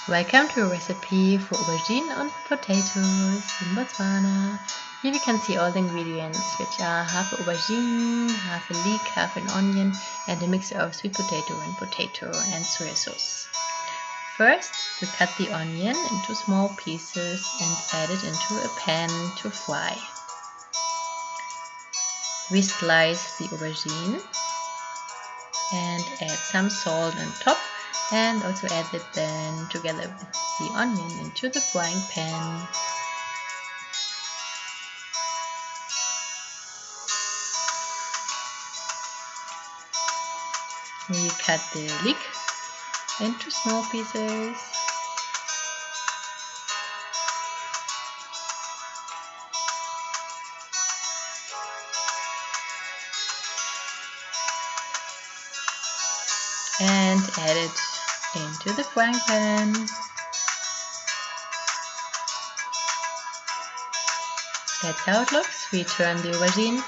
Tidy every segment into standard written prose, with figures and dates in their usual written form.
Welcome to a recipe for aubergine and potatoes in Botswana. Here we can see all the ingredients, which are half aubergine, half a leek, half an onion, and a mixture of sweet potato and soy sauce. First, we cut the onion into small pieces and add it into a pan to fry. We slice the aubergine and add some salt on top, and also add it then together with the onion into the frying pan. We cut the leek into small pieces. And add it into the frying pan. That's how it looks. We turn the aubergine,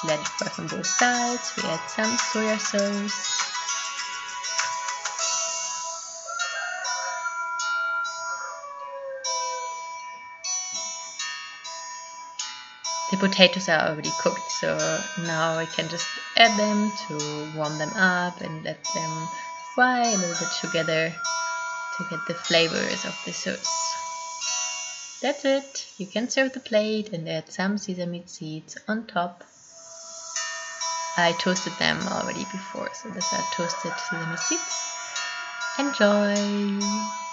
let it fry from both sides. We add some soy sauce. The potatoes are already cooked, so now I can just add them to warm them up and let them fry a little bit together to get the flavors of the sauce. That's it. You can serve the plate and add some sesame seeds on top. I toasted them already before, so these are toasted sesame seeds. Enjoy!